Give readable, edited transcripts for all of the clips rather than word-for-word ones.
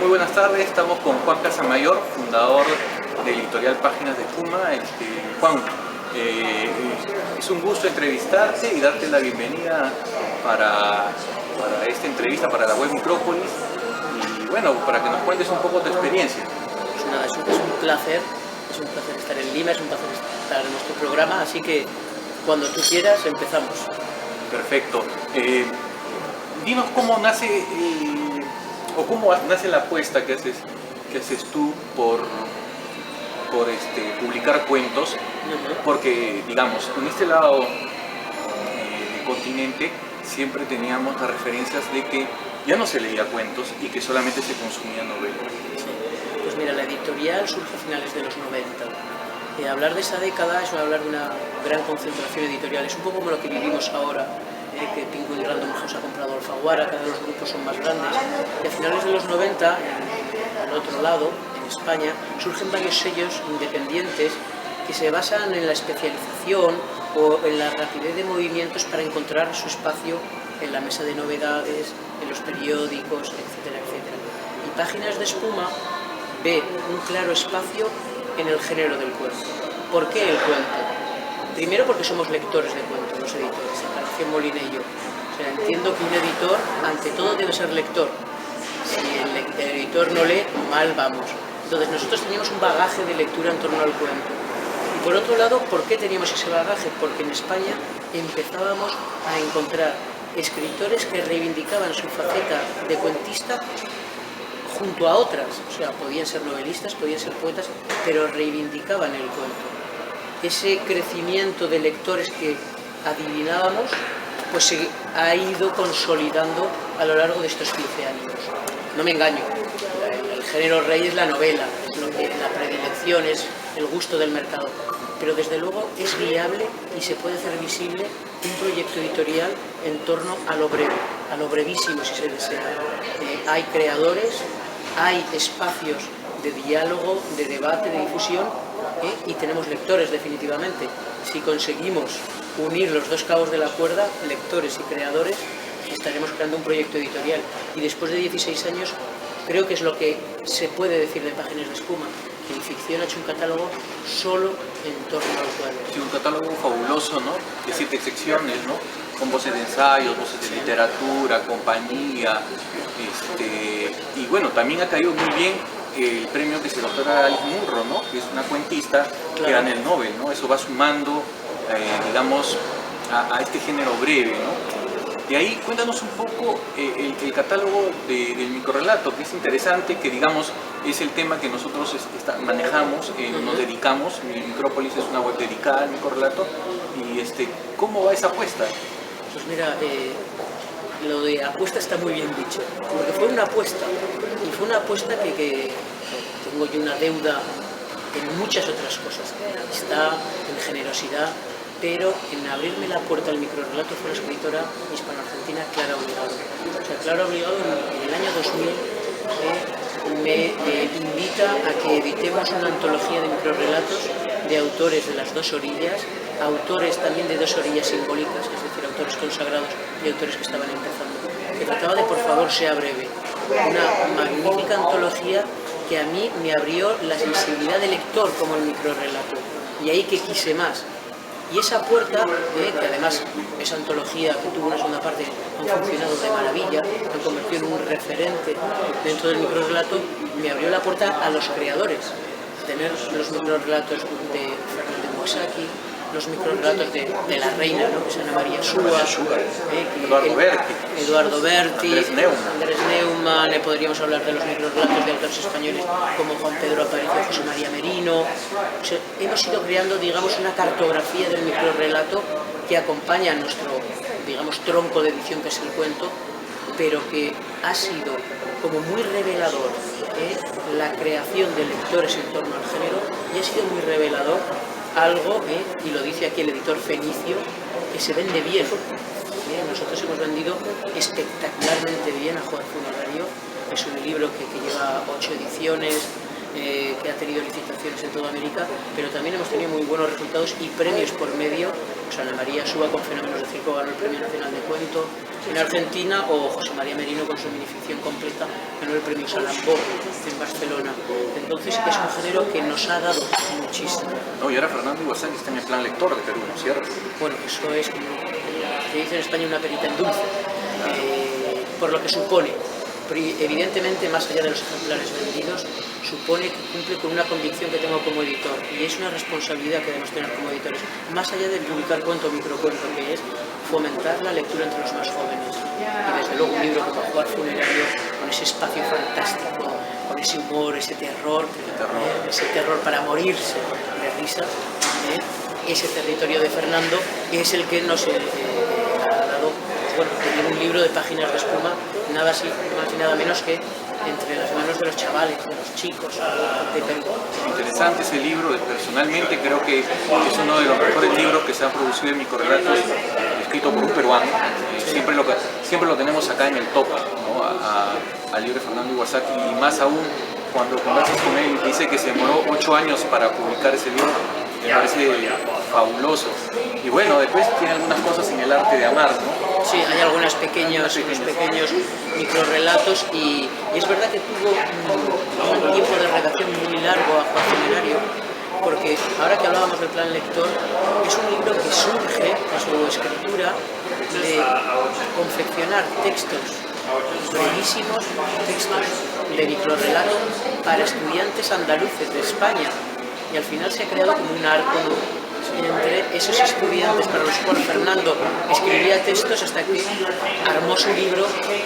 Muy buenas tardes, estamos con Juan Casamayor, fundador de Editorial Páginas de Espuma. Juan, es un gusto entrevistarte y darte la bienvenida para esta entrevista, para la web Micrópolis, y bueno, para que nos cuentes un poco tu experiencia. Pues nada, es un placer estar en Lima, es un placer estar en nuestro programa, así que cuando tú quieras empezamos. Perfecto. Dinos cómo nace cómo nace la apuesta que haces tú por publicar cuentos, porque digamos, en este lado del continente siempre teníamos las referencias de que ya no se leía cuentos y que solamente se consumía novela. Sí. Pues mira, la editorial surge a finales de los 90. Hablar de esa década es hablar de una gran concentración editorial, es un poco como lo que vivimos ahora. Que Penguin Random House ha comprado Alfaguara, cada vez los grupos son más grandes. Y a finales de los 90, al otro lado, en España, surgen varios sellos independientes que se basan en la especialización o en la rapidez de movimientos para encontrar su espacio en la mesa de novedades, en los periódicos, etcétera, etcétera. Y Páginas de Espuma ve un claro espacio en el género del cuento. ¿Por qué el cuento? Primero porque somos lectores de cuentos, los editores, Encarnación Molina y yo. O sea, entiendo que un editor, ante todo, debe ser lector. Si el editor no lee, mal vamos. Entonces nosotros teníamos un bagaje de lectura en torno al cuento. Y por otro lado, ¿por qué teníamos ese bagaje? Porque en España empezábamos a encontrar escritores que reivindicaban su faceta de cuentista junto a otras. O sea, podían ser novelistas, podían ser poetas, pero reivindicaban el cuento. Ese crecimiento de lectores que adivinábamos, pues se ha ido consolidando a lo largo de estos 15 años. No me engaño, el género rey es la novela, es lo que la predilección, es el gusto del mercado, pero desde luego es viable y se puede hacer visible un proyecto editorial en torno a lo breve, a lo brevísimo si se desea. Hay creadores, hay espacios de diálogo, de debate, de difusión, y tenemos lectores definitivamente. Si conseguimos unir los dos cabos de la cuerda, lectores y creadores, estaremos creando un proyecto editorial. Y después de 16 años, creo que es lo que se puede decir de Páginas de Espuma, que en ficción ha hecho un catálogo solo en torno al cuadro. Sí, un catálogo fabuloso, ¿no? De 7 secciones, ¿no? Con voces de ensayos, voces de literatura, compañía, y bueno, también ha caído muy bien el premio que se le otorga a Alice Munro, ¿no? Que es una cuentista que gana el Nobel, ¿no? Eso va sumando, digamos, a este género breve, ¿no? De ahí, cuéntanos un poco el catálogo del microrrelato, que es interesante, que digamos es el tema que nosotros manejamos, nos dedicamos. Micrópolis es una web dedicada al microrrelato. Y ¿cómo va esa apuesta? Pues mira, lo de apuesta está muy bien dicho, porque fue una apuesta, y fue una apuesta que tengo yo una deuda en muchas otras cosas, en amistad, en generosidad, pero en abrirme la puerta al microrrelato fue la escritora hispano-argentina Clara Obligado. O sea, Clara Obligado en el año 2000 me invita a que editemos una antología de microrrelatos de autores de las dos orillas, autores también de dos orillas simbólicas, es decir, autores consagrados y autores que estaban empezando, que trataba de por favor sea breve. Una magnífica antología que a mí me abrió la sensibilidad de lector como el microrrelato, y ahí que quise más. Y esa puerta, que además esa antología que tuvo una segunda parte han funcionado de maravilla, han convertido en un referente dentro del microrrelato, me abrió la puerta a los creadores. Tener los microrrelatos de Fernando Moisaki, los microrrelatos de la reina, ¿no? Que es Ana María Súa, Eduardo Berti, Andrés Neumann, podríamos hablar de los microrrelatos de autores españoles como Juan Pedro Aparicio y José María Merino. O sea, hemos ido creando, digamos, una cartografía del microrrelato que acompaña a nuestro, digamos, tronco de edición, que es el cuento, pero que ha sido como muy revelador la creación de lectores en torno al género, y ha sido muy revelador algo, y lo dice aquí el editor Fenicio, que se vende bien. Nosotros hemos vendido espectacularmente bien a Juan Funerario. Es un libro que lleva 8 ediciones, que ha tenido licitaciones en toda América, pero también hemos tenido muy buenos resultados y premios por medio. Pues Ana María Súa con Fenómenos de Circo ganó el Premio Nacional de Cuento en Argentina, o José María Merino con su minificción completa ganó el Premio Salambó en Barcelona. Entonces es un género que nos ha dado muchísimo. No, y ahora Fernando Iwasaki está en el plan lector de Perú, ¿no es cierto? Bueno, eso es, como se dice en España, una perita en dulce, por lo que supone. Evidentemente, más allá de los ejemplares vendidos, supone que cumple con una convicción que tengo como editor, y es una responsabilidad que debemos tener como editores, más allá de publicar cuento o microcuento, que es fomentar la lectura entre los más jóvenes. Y desde luego un libro como Jugar Funerario, con ese espacio fantástico, con ese humor, ese terror para morirse de risa, ese territorio de Fernando es el que nos ha dado, bueno, un libro de páginas de espuma, nada así, más y nada menos que entre las manos de los chavales, de los chicos de Perú. Interesante ese libro, personalmente creo que es uno de los mejores libros que se han producido en microrelatos escrito por un peruano. Siempre lo tenemos acá en el top, ¿no? Al libro de Fernando Iwasaki, y más aún cuando conversas con él, dice que se demoró 8 años para publicar ese libro. Me parece fabuloso. Y bueno, después tiene algunas cosas en el arte de amar, ¿no? Sí, hay algunos pequeños microrelatos, y es verdad que tuvo un tiempo de redacción muy largo a Juan Funerario, porque ahora que hablábamos del plan lector, es un libro que surge en su escritura de confeccionar textos brevísimos, textos de microrelato para estudiantes andaluces de España. Y al final se ha creado como un arco entre esos estudiantes para los cuales Fernando escribía textos, hasta que armó su libro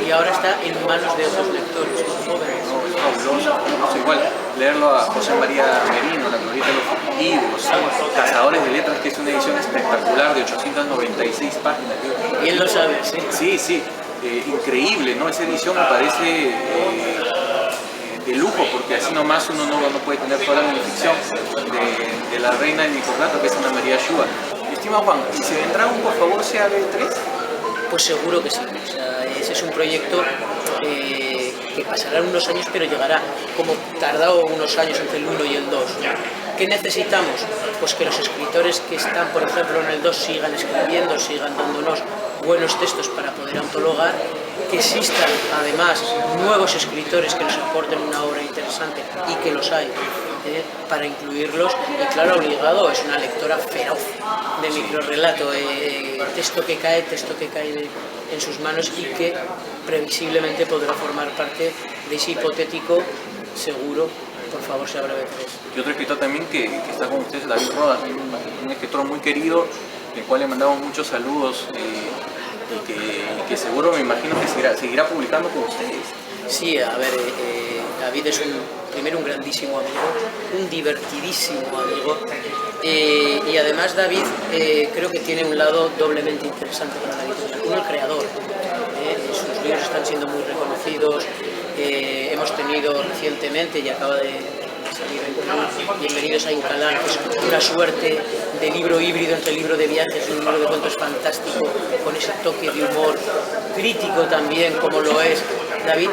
y ahora está en manos de otros lectores jóvenes. No, es fabuloso. Igual, leerlo a José María Merino, La Glorieta de los Fugitivos, Cazadores de Letras, que es una edición espectacular de 896 páginas. Y él lo sabe, sí. Sí, increíble, ¿no? Esa edición me parece de lujo, porque así nomás uno no puede tener toda la minificción de la reina del microrelato, que es Ana María Súa. Estimado Juan, ¿y se vendrá un Por favor sea B3? Pues seguro que sí. O sea, ese es un proyecto que pasará unos años, pero llegará, como tardado unos años entre el 1 y el 2. ¿Qué necesitamos? Pues que los escritores que están, por ejemplo, en el 2 sigan escribiendo, sigan dándonos buenos textos para poder antologar, que existan además nuevos escritores que nos aporten una obra interesante, y que los hay, para incluirlos. Y claro, obligado, es una lectora feroz de microrelato, texto que cae en sus manos, y que previsiblemente podrá formar parte de ese hipotético seguro Por favor sea breve 3. Y otro escritor también que está con ustedes, David Rodas, un escritor muy querido, del cual le mandamos muchos saludos, y que seguro, me imagino que seguirá publicando con ustedes. Sí, a ver, David es primero un grandísimo amigo, un divertidísimo amigo, y además David creo que tiene un lado doblemente interesante para la editorial. Uno, el creador, sus libros están siendo muy reconocidos. Hemos tenido recientemente, y acaba de salir en Perú, Bienvenidos a Incalán, que es una suerte de libro híbrido entre libro de viajes y un libro de cuentos fantástico, con ese toque de humor crítico también, como lo es David.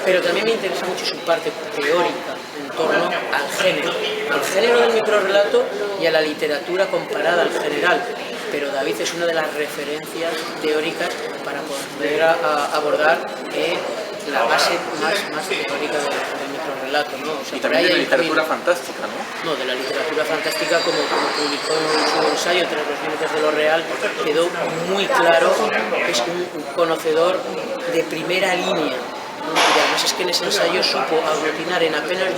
Pero también me interesa mucho su parte teórica en torno al género del microrrelato y a la literatura comparada al general. Pero David es una de las referencias teóricas para poder abordar la base más teórica del microrrelato, ¿no? O sea, y también de la literatura fantástica, ¿no? No, de la literatura fantástica, como publicó en su ensayo Tras los límites de lo real, quedó muy claro que es un conocedor de primera línea, ¿no? Y además es que en ese ensayo supo aglutinar en apenas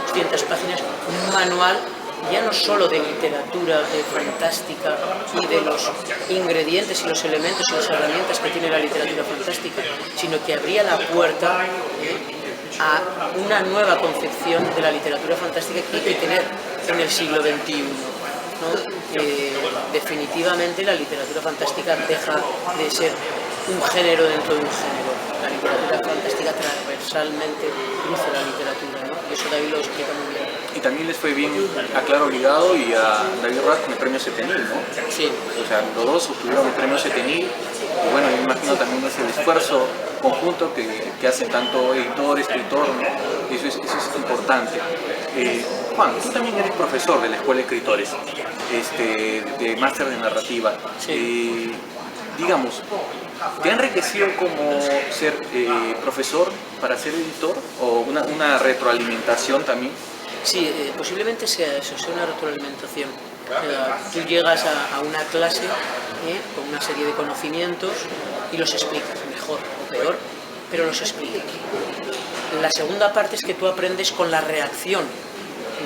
200 páginas un manual ya no solo de literatura fantástica y de los ingredientes y los elementos y las herramientas que tiene la literatura fantástica, sino que abría la puerta a una nueva concepción de la literatura fantástica que hay que tener en el siglo XXI, ¿no? Definitivamente la literatura fantástica deja de ser un género dentro de un género. La literatura fantástica transversalmente cruza la literatura, ¿no? Y eso David lo explica muy bien. y también les fue bien a Claro Obligado y a David Rojas con el premio Cetenil, ¿no? Sí. O sea, los dos obtuvieron el premio Cetenil, y bueno, yo me imagino también es el esfuerzo conjunto que hacen tanto editor, escritor, ¿no? Eso es importante. Juan, tú también eres profesor de la Escuela de Escritores, de máster de narrativa. Sí. Digamos, ¿te ha enriquecido como ser profesor para ser editor o una retroalimentación también? Sí, posiblemente sea eso, sea una retroalimentación. Tú llegas a una clase con una serie de conocimientos y los explicas, mejor o peor, pero los explicas. La segunda parte es que tú aprendes con la reacción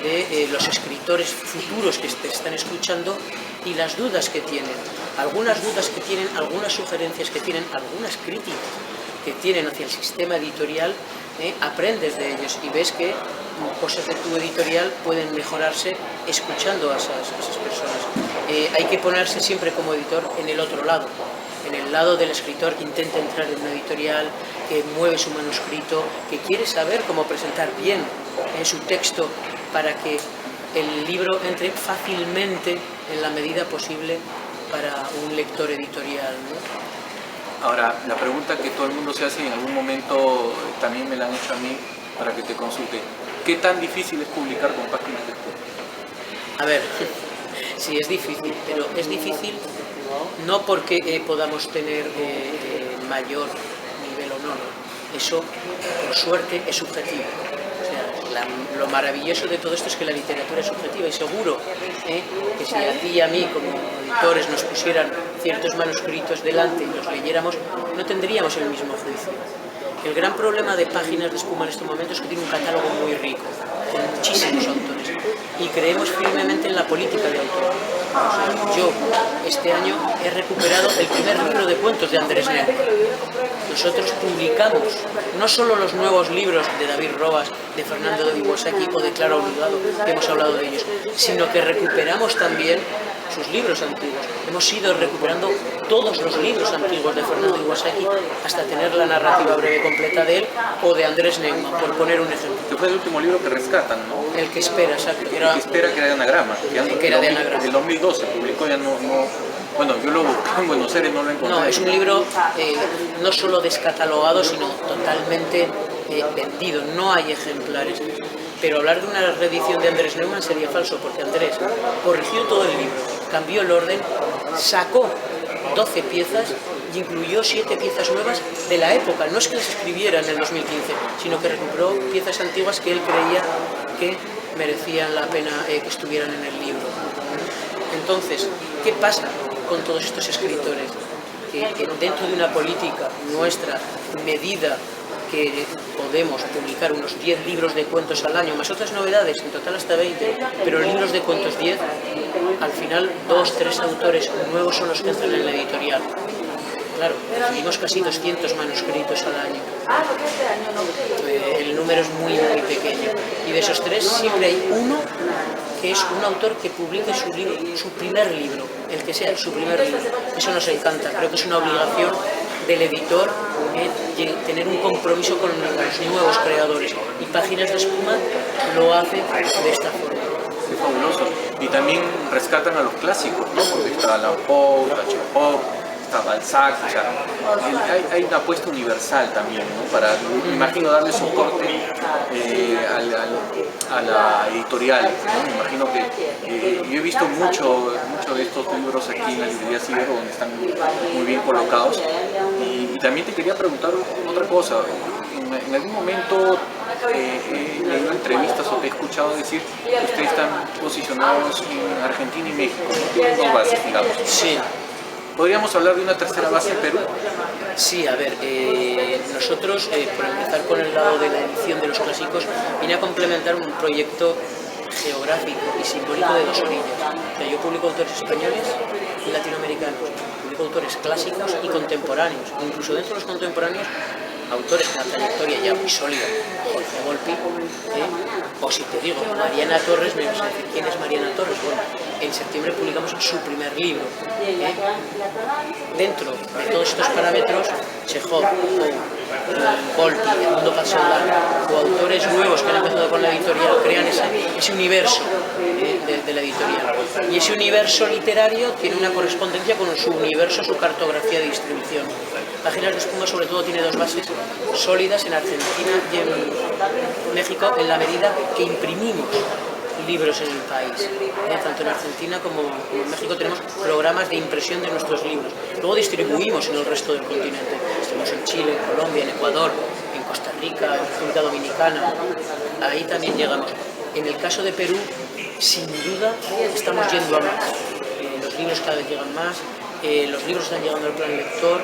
de los escritores futuros que te están escuchando y las dudas que tienen. Algunas dudas que tienen, algunas sugerencias que tienen, algunas críticas que tienen hacia el sistema editorial, aprendes de ellos y ves que cosas de tu editorial pueden mejorarse escuchando a esas personas. Hay que ponerse siempre como editor en el otro lado, en el lado del escritor que intenta entrar en una editorial, que mueve su manuscrito, que quiere saber cómo presentar bien su texto para que el libro entre fácilmente en la medida posible para un lector editorial, ¿no? Ahora, la pregunta que todo el mundo se hace y en algún momento también me la han hecho a mí para que te consulte. ¿Qué tan difícil es publicar con páginas de texto? A ver, sí es difícil, pero es difícil no porque podamos tener mayor nivel o no. Eso, por suerte, es subjetivo. O sea, lo maravilloso de todo esto es que la literatura es subjetiva y seguro que si a ti y a mí como editores nos pusieran ciertos manuscritos delante y los leyéramos, no tendríamos el mismo juicio. El gran problema de Páginas de Espuma en este momento es que tiene un catálogo muy rico, con muchísimos autores, y creemos firmemente en la política de autor. O sea, yo este año he recuperado el primer libro de cuentos de Andrés Neumann. Nosotros publicamos no solo los nuevos libros de David Roas, de Fernando de Iwasaki o de Claro Obligado, que hemos hablado de ellos, sino que recuperamos también sus libros antiguos. Hemos ido recuperando todos los libros antiguos de Fernando Iwasaki hasta tener la narrativa breve completa de él o de Andrés Neumann, por poner un ejemplo. Que fue el último libro que rescatan, ¿no? El que espera, exacto. El que espera, que era de anagrama. Que era de anagrama. El 2012 publicó, ya no... Bueno, yo lo busqué en Buenos Aires, no lo encontré. No, es un libro no solo descatalogado, sino totalmente vendido. No hay ejemplares. Pero hablar de una reedición de Andrés Neumann sería falso, porque Andrés corrigió todo el libro, cambió el orden, sacó 12 piezas y incluyó 7 piezas nuevas de la época. No es que las escribiera en el 2015, sino que recuperó piezas antiguas que él creía que merecían la pena que estuvieran en el libro. Entonces, ¿qué pasa con todos estos escritores? Que dentro de una política nuestra medida, que podemos publicar unos 10 libros de cuentos al año, más otras novedades, en total hasta 20, pero libros de cuentos 10, al final 2, 3 autores nuevos son los que entran en la editorial. Claro, recibimos casi 200 manuscritos al año. El número es muy, muy pequeño. Y de esos 3 siempre hay uno que es un autor que publique su libro, su primer libro, el que sea, su primer libro. Eso nos encanta, creo que es una obligación del editor tener un compromiso con los nuevos creadores. Y Páginas de Espuma lo hace de esta forma. Es fabuloso. Y también rescatan a los clásicos, ¿no? Porque está Allan Poe, está Chekhov, está Balzac, o sea, hay una apuesta universal también, ¿no? Para, me imagino, darle soporte a la editorial, ¿no? Me imagino que yo he visto mucho de estos libros aquí en la librería Cibero, donde están muy bien colocados. Y también te quería preguntar otra cosa. En algún momento he leído entrevistas o te he escuchado decir que ustedes están posicionados en Argentina y México, ¿no? Tienen 2 bases, digamos. Sí. ¿Podríamos hablar de una tercera base en Perú? Sí, a ver, nosotros, por empezar con el lado de la edición de los clásicos, vine a complementar un proyecto geográfico y simbólico de 2 orillas. O sea, yo publico autores españoles y latinoamericanos, publico autores clásicos y contemporáneos, incluso dentro de los contemporáneos, autores con una trayectoria ya muy sólida, Jorge Volpi, o si te digo, Mariana Torres, me vas a decir, ¿quién es Mariana Torres? Bueno, en septiembre publicamos su primer libro. Dentro de todos estos parámetros, Chekhov, Volpi, Edmundo Pazzola, o autores nuevos que han empezado con la editorial, crean ese universo de la editorial. Y ese universo literario tiene una correspondencia con su universo, su cartografía de distribución. Páginas de Espuma sobre todo tiene dos bases sólidas en Argentina y en México, en la medida que imprimimos libros en el país. Tanto en Argentina como en México tenemos programas de impresión de nuestros libros. Luego distribuimos en el resto del continente. Estamos en Chile, en Colombia, en Ecuador, en Costa Rica, en República Dominicana. Ahí también llegamos. En el caso de Perú, sin duda, estamos yendo a más. Los libros cada vez llegan más. Los libros están llegando al plan lector,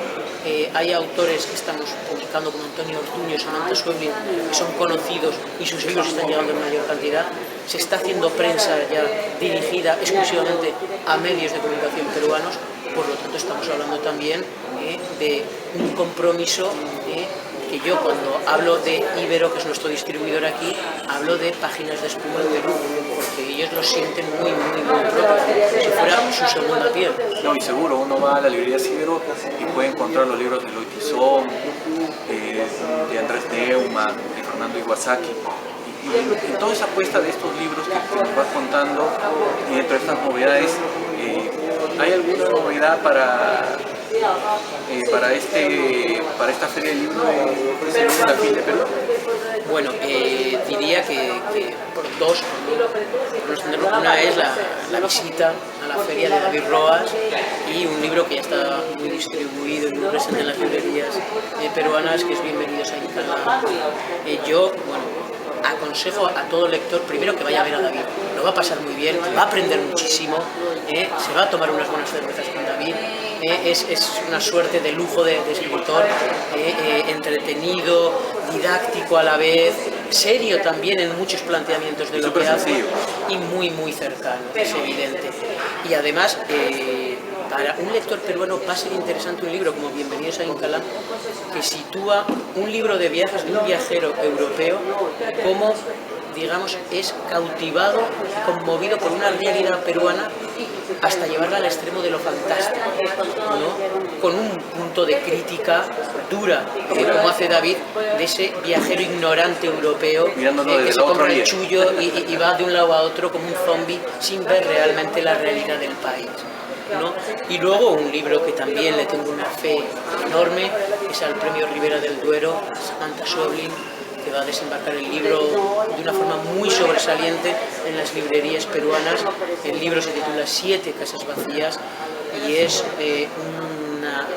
hay autores que estamos publicando como Antonio Ortuño, Samantha Schweblin, que son conocidos y sus libros están llegando en mayor cantidad. Se está haciendo prensa ya dirigida exclusivamente a medios de comunicación peruanos, por lo tanto estamos hablando también de un compromiso que yo cuando hablo de Ibero, que es nuestro distribuidor aquí, hablo de Páginas de Espuma en Perú, porque ellos lo sienten muy propio, si fuera su segunda piel. No, y seguro, uno va a la librería Ibero y puede encontrar los libros de Eloy Tizón, de Andrés Neumann, de Fernando Iwasaki. Y toda esa apuesta de estos libros que nos vas contando, y dentro de estas novedades, ¿hay alguna novedad para esta feria de libros que se viene en la FIL de Perú? Bueno, diría que por dos. Una es la visita a la feria de David Roas y un libro que ya está muy distribuido y muy presente en las librerías peruanas, que es Bienvenidos a Incalá. Yo, aconsejo a todo lector primero que vaya a ver a David. Lo va a pasar muy bien, va a aprender muchísimo, se va a tomar unas buenas cervezas con David. Es una suerte de lujo de escritor, entretenido, didáctico a la vez, serio también en muchos planteamientos de lo que hace y muy cercano, es evidente. Y además, para un lector peruano va a ser interesante un libro como Bienvenidos a Incalá, que sitúa un libro de viajes de un viajero europeo, como, digamos, es cautivado, conmovido por una realidad peruana hasta llevarla al extremo de lo fantástico, ¿no? Con un punto de crítica dura, como hace David, de ese viajero ignorante europeo que se compra el chullo y va de un lado a otro como un zombie sin ver realmente la realidad del país, ¿no? Y luego un libro que también le tengo una fe enorme, es al Premio Ribera del Duero, Samantha Schweblin, que va a desembarcar el libro de una forma muy sobresaliente en las librerías peruanas. El libro se titula 7 casas vacías y es una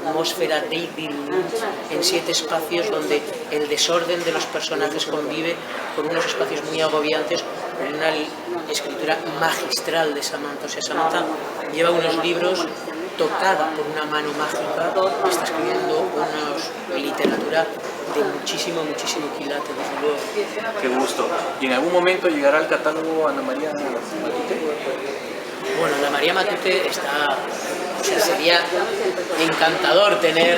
atmósfera David Lynch en 7 espacios donde el desorden de los personajes convive con unos espacios muy agobiantes, con una escritura magistral de Samantha. O sea, Samantha lleva unos libros tocada por una mano mágica, está escribiendo una literatura de muchísimo quilate, desde luego. Qué gusto. ¿Y en algún momento llegará al catálogo Ana María Matute? Bueno, Ana María Matute sería encantador tener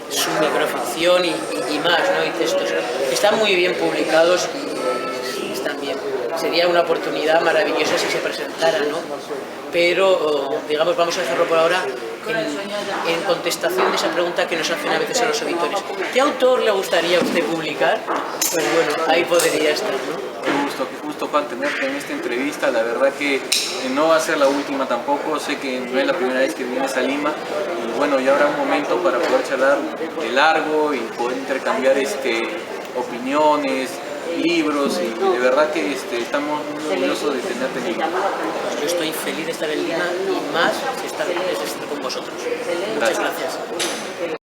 su microficción y más, ¿no? Y textos. Están muy bien publicados y están bien. Sería una oportunidad maravillosa si se presentara, ¿no? Pero, digamos, vamos a dejarlo por ahora en contestación de esa pregunta que nos hacen a veces a los editores. ¿Qué autor le gustaría a usted publicar? Pues bueno, ahí podría estar, ¿no? Qué gusto, Juan, tenerte en esta entrevista. La verdad que no va a ser la última tampoco. Sé que no es la primera vez que vienes a Lima. Y bueno, ya habrá un momento para poder charlar de largo y poder intercambiar opiniones, libros, y de verdad que estamos muy orgullosos de tenerte en Lima. Yo estoy feliz de estar en Lima y más si estar con vosotros. Muchas gracias.